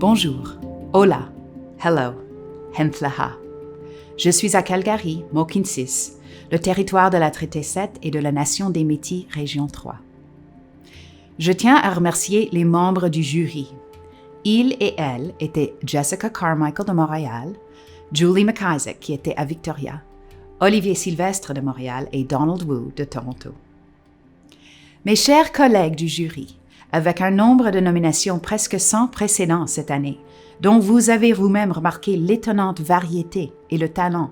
Bonjour, hola, hello, hentlaha. Je suis à Calgary, Mohkinstsis, le territoire de la Traité 7 et de la Nation des Métis, Région 3. Je tiens à remercier les membres du jury. Ils et elles étaient Jessica Carmichael de Montréal, Julie McIsaac qui était à Victoria, Olivier Sylvestre de Montréal et Donald Wu de Toronto. Mes chers collègues du jury, avec un nombre de nominations presque sans précédent cette année, dont vous avez vous-même remarqué l'étonnante variété et le talent,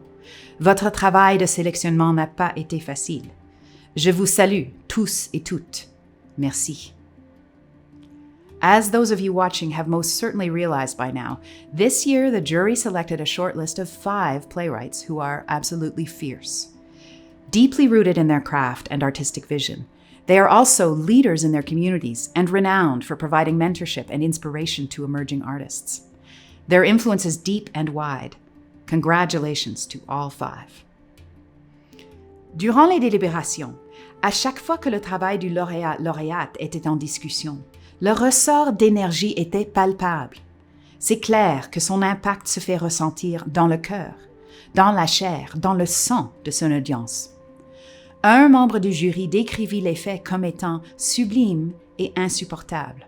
votre travail de sélectionnement n'a pas été facile. Je vous salue tous et toutes. Merci. As those of you watching have most certainly realized by now, this year the jury selected a short list of 5 playwrights who are absolutely fierce. Deeply rooted in their craft and artistic vision, they are also leaders in their communities and renowned for providing mentorship and inspiration to emerging artists. Their influence is deep and wide. Congratulations to all 5. Durant les délibérations, à chaque fois que le travail du lauréate était en discussion, le ressort d'énergie était palpable. C'est clair que son impact se fait ressentir dans le cœur, dans la chair, dans le sang de son audience. Un membre du jury décrivit les faits comme étant sublimes et insupportables.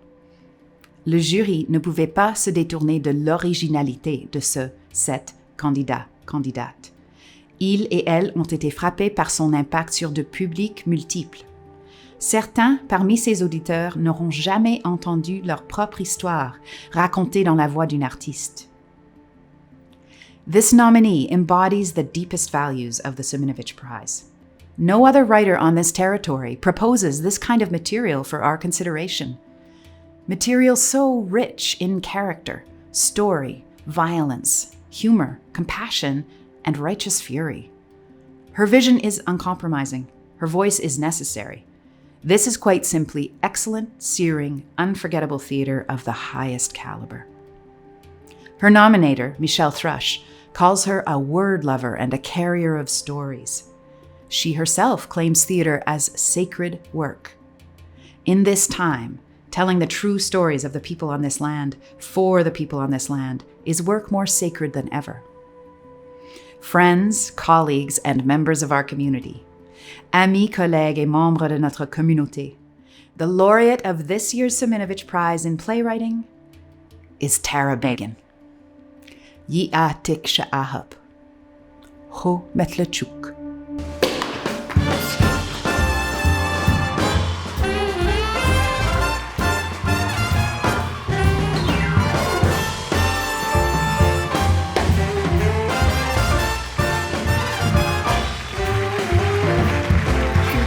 Le jury ne pouvait pas se détourner de l'originalité de cette candidate. Ils et elles ont été frappés par son impact sur de publics multiples. Certains parmi ces auditeurs n'auront jamais entendu leur propre histoire racontée dans la voix d'une artiste. This nominee embodies the deepest values of the Siminovitch Prize. No other writer on this territory proposes this kind of material for our consideration. Material so rich in character, story, violence, humor, compassion, and righteous fury. Her vision is uncompromising. Her voice is necessary. This is quite simply excellent, searing, unforgettable theater of the highest caliber. Her nominator, Michelle Thrush, calls her a word lover and a carrier of stories. She herself claims theater as sacred work. In this time, telling the true stories of the people on this land, for the people on this land, is work more sacred than ever. Friends, colleagues, and members of our community, amis, collègues, et membres de notre communauté, the laureate of this year's Siminovitch Prize in Playwriting is Tara Began. Yi a tik sha'ahab. Ho metlechuk.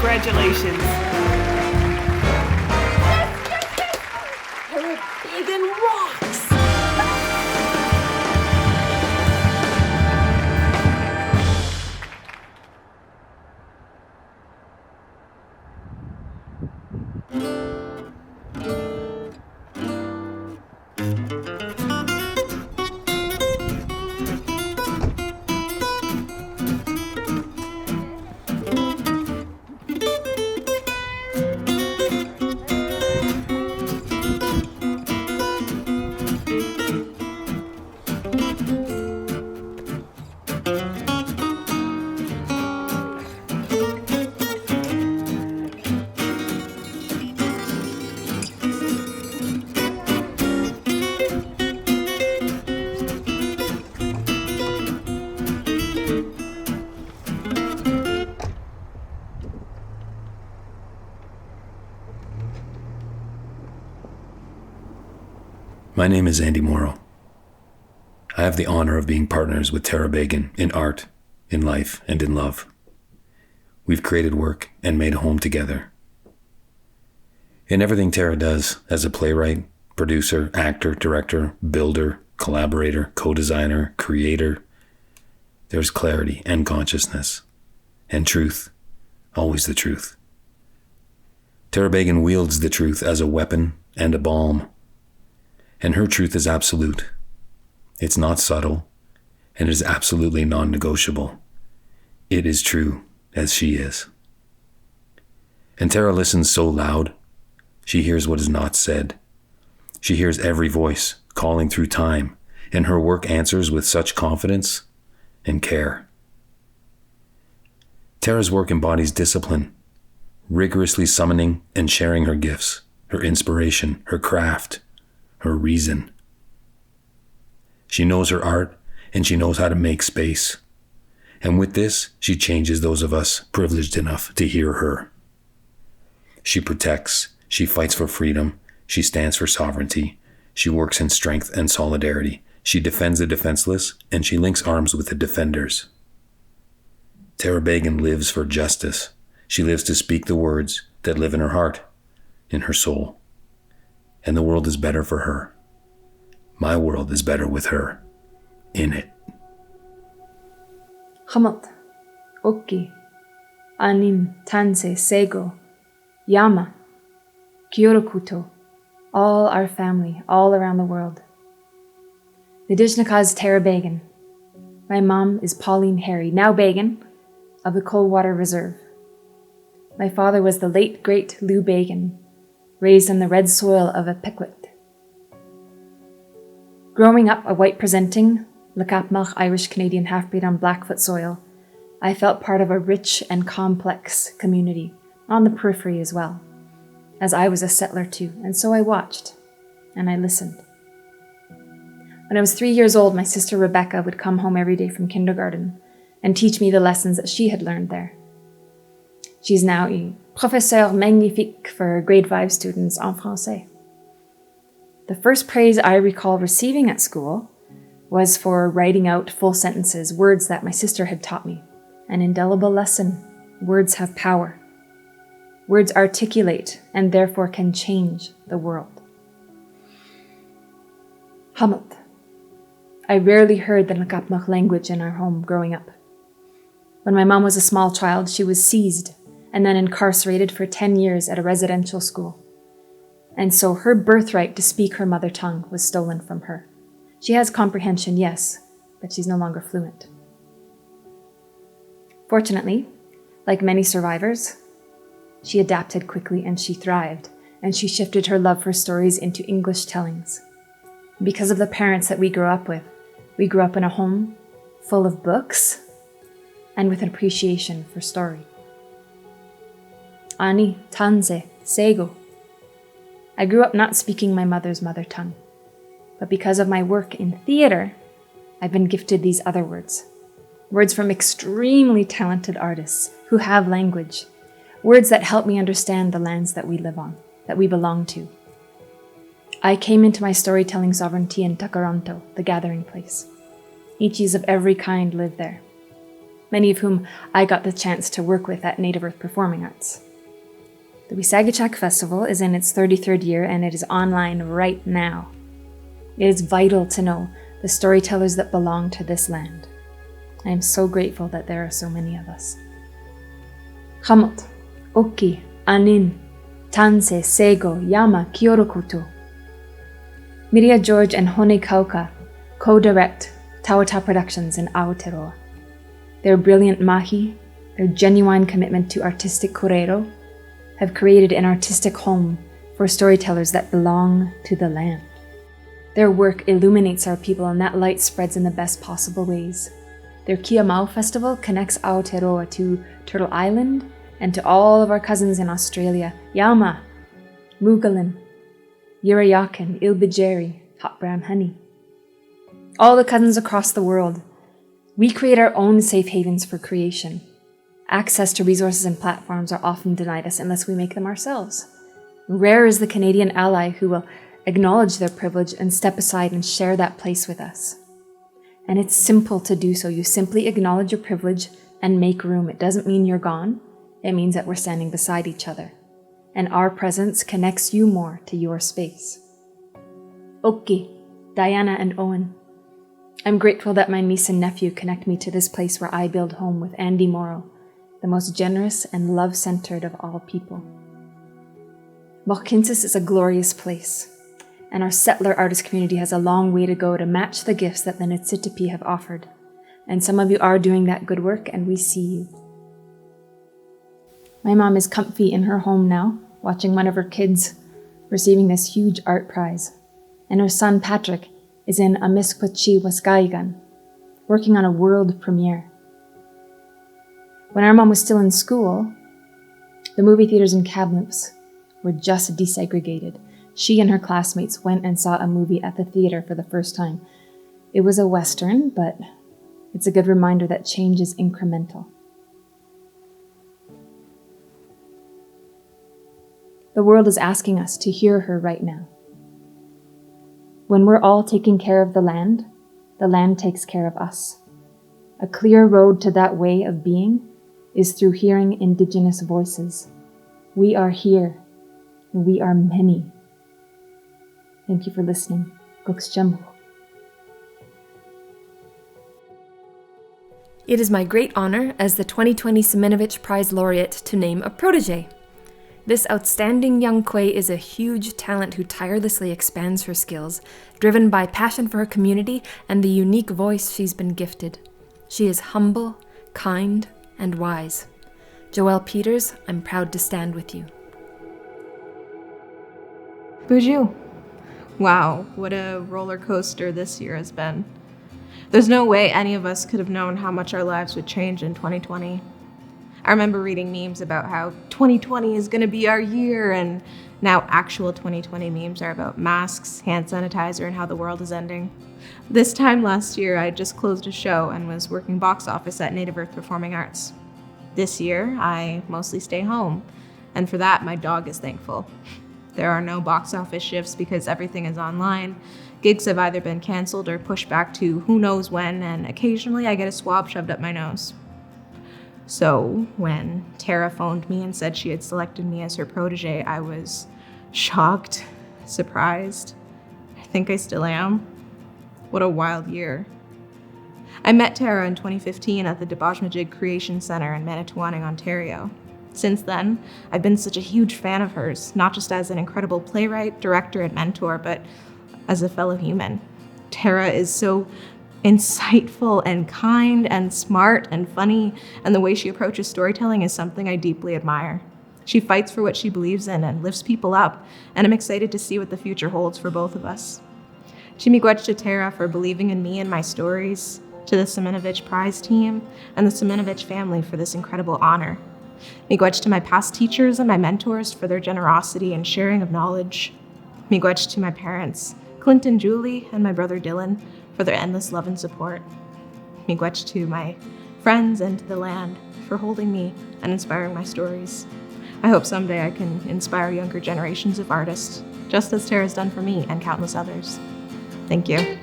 Congratulations. Tara Began rocks. My name is Andy Morrow. I have the honor of being partners with Tara Began in art, in life, and in love. We've created work and made a home together. In everything Tara does as a playwright, producer, actor, director, builder, collaborator, co-designer, creator, there's clarity and consciousness, and truth, always the truth. Tara Began wields the truth as a weapon and a balm. And her truth is absolute. It's not subtle, and it is absolutely non-negotiable. It is true as she is. And Tara listens so loud, she hears what is not said. She hears every voice, calling through time, and her work answers with such confidence and care. Tara's work embodies discipline, rigorously summoning and sharing her gifts, her inspiration, her craft, her reason. She knows her art, and she knows how to make space. And with this, she changes those of us privileged enough to hear her. She protects, she fights for freedom, she stands for sovereignty, she works in strength and solidarity, she defends the defenseless, and she links arms with the defenders. Tara Beagin lives for justice. She lives to speak the words that live in her heart, in her soul. And the world is better for her. My world is better with her in it. Hamalt, Okki, Anin, Tanse, Sego, Yama, Kyorokuto, all our family, all around the world. The Dijnaka is Tara Beagin. My mom is Pauline Harry, now Beagin, of the Coldwater Reserve. My father was the late, great Lou Beagin, raised on the red soil of a Pequot. Growing up a white-presenting, Lacapmach Irish-Canadian half-breed on Blackfoot soil, I felt part of a rich and complex community, on the periphery as well, as I was a settler too, and so I watched, and I listened. When I was 3 years old, my sister Rebecca would come home every day from kindergarten and teach me the lessons that she had learned there. She's now a professeur magnifique for grade 5 students en français. The first praise I recall receiving at school was for writing out full sentences, words that my sister had taught me. An indelible lesson. Words have power. Words articulate and therefore can change the world. Hamalt. I rarely heard the Naqapmaq language in our home growing up. When my mom was a small child, she was seized and then incarcerated for 10 years at a residential school. And so her birthright to speak her mother tongue was stolen from her. She has comprehension, yes, but she's no longer fluent. Fortunately, like many survivors, she adapted quickly and she thrived, and she shifted her love for stories into English tellings. Because of the parents that we grew up with, we grew up in a home full of books and with an appreciation for story. Ani, Tanze, Sego. I grew up not speaking my mother's mother tongue, but because of my work in theater, I've been gifted these other words. Words from extremely talented artists who have language. Words that help me understand the lands that we live on, that we belong to. I came into my storytelling sovereignty in Takaranto, the gathering place. Ichis of every kind live there, many of whom I got the chance to work with at Native Earth Performing Arts. The Wisagachak Festival is in its 33rd year and it is online right now. It is vital to know the storytellers that belong to this land. I am so grateful that there are so many of us. Hamot, Okki, Anin, Tanse, Sego, Yama, Kyorokuto. Miria George and Hone Kauka co-direct Tawata Productions in Aotearoa. Their brilliant mahi, their genuine commitment to artistic korero, have created an artistic home for storytellers that belong to the land. Their work illuminates our people and that light spreads in the best possible ways. Their Kia Mau Festival connects Aotearoa to Turtle Island and to all of our cousins in Australia, Yama, Mugalin, Yurayakan, Ilbijeri, Hot Brown Honey. All the cousins across the world. We create our own safe havens for creation. Access to resources and platforms are often denied us unless we make them ourselves. Rare is the Canadian ally who will acknowledge their privilege and step aside and share that place with us. And it's simple to do so. You simply acknowledge your privilege and make room. It doesn't mean you're gone. It means that we're standing beside each other. And our presence connects you more to your space. Okki, Diana and Owen. I'm grateful that my niece and nephew connect me to this place where I build home with Andy Morrow, the most generous and love-centered of all people. Mohkinsis is a glorious place, and our settler artist community has a long way to go to match the gifts that the Nitsitapi have offered. And some of you are doing that good work, and we see you. My mom is comfy in her home now, watching one of her kids receiving this huge art prize. and her son Patrick is in Amiskwachi Waskaigan, working on a world premiere. When our mom was still in school, the movie theaters in Kamloops were just desegregated. She and her classmates went and saw a movie at the theater for the first time. It was a Western, but it's a good reminder that change is incremental. The world is asking us to hear her right now. When we're all taking care of the land takes care of us. A clear road to that way of being is through hearing Indigenous voices. We are here, and we are many. Thank you for listening. Goksjamu. It is my great honor as the 2020 Siminovitch Prize laureate to name a protege. This outstanding young Kwe is a huge talent who tirelessly expands her skills, driven by passion for her community and the unique voice she's been gifted. She is humble, kind, and wise. Joelle Peters, I'm proud to stand with you. Buju. Wow, what a roller coaster this year has been. There's no way any of us could have known how much our lives would change in 2020. I remember reading memes about how 2020 is going to be our year, and now actual 2020 memes are about masks, hand sanitizer, and how the world is ending. This time last year, I just closed a show and was working box office at Native Earth Performing Arts. This year, I mostly stay home, and for that, my dog is thankful. There are no box office shifts because everything is online. Gigs have either been canceled or pushed back to who knows when, and occasionally I get a swab shoved up my nose. So when Tara phoned me and said she had selected me as her protege, I was shocked, surprised. I think I still am. What a wild year. I met Tara in 2015 at the Debajamajig Creation Centre in Manitowoc, Ontario. Since then, I've been such a huge fan of hers, not just as an incredible playwright, director, and mentor, but as a fellow human. Tara is so insightful and kind and smart and funny, and the way she approaches storytelling is something I deeply admire. She fights for what she believes in and lifts people up, and I'm excited to see what the future holds for both of us. Miigwech to Tara for believing in me and my stories, to the Siminovitch Prize team, and the Siminovitch family for this incredible honor. Miigwech to my past teachers and my mentors for their generosity and sharing of knowledge. Miigwech to my parents, Clinton, Julie, and my brother Dylan, for their endless love and support. Miigwech to my friends and to the land for holding me and inspiring my stories. I hope someday I can inspire younger generations of artists, just as Tara's done for me and countless others. Thank you.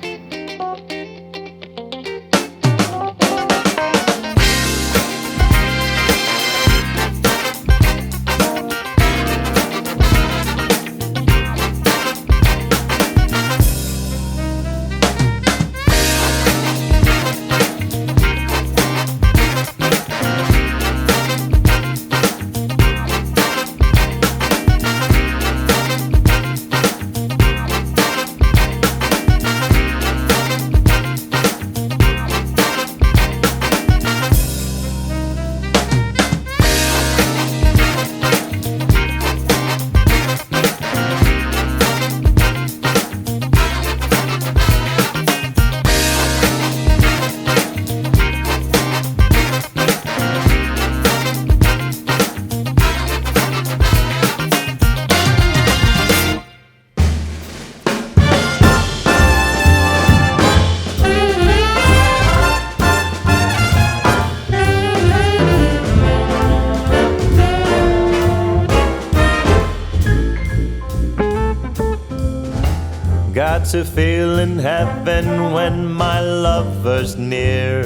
Got to feel in heaven when my lover's near.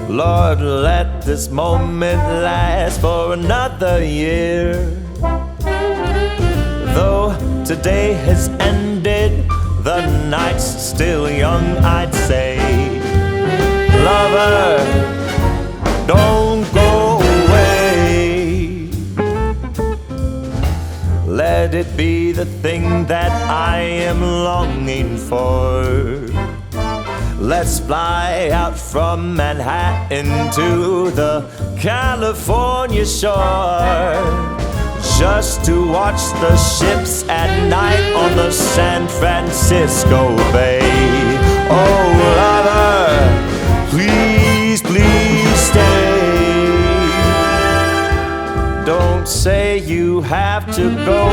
Lord, let this moment last for another year. Though today has ended, the night's still young, I'd say. Lover, don't go away. Let it be the thing that I am longing for. Let's fly out from Manhattan to the California shore. just to watch the ships at night on the San Francisco Bay. Oh, lover, please, please stay. Don't say you have to go.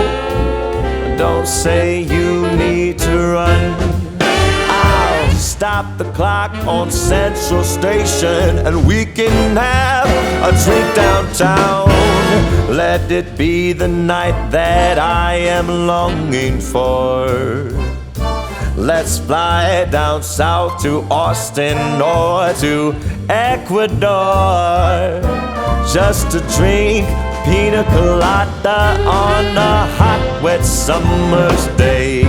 Don't say you need to run. I'll stop the clock on Central Station and we can have a drink downtown. Let it be the night that I am longing for. Let's fly down south to Austin or to Ecuador, just to drink pina colada on a hot, wet summer's day.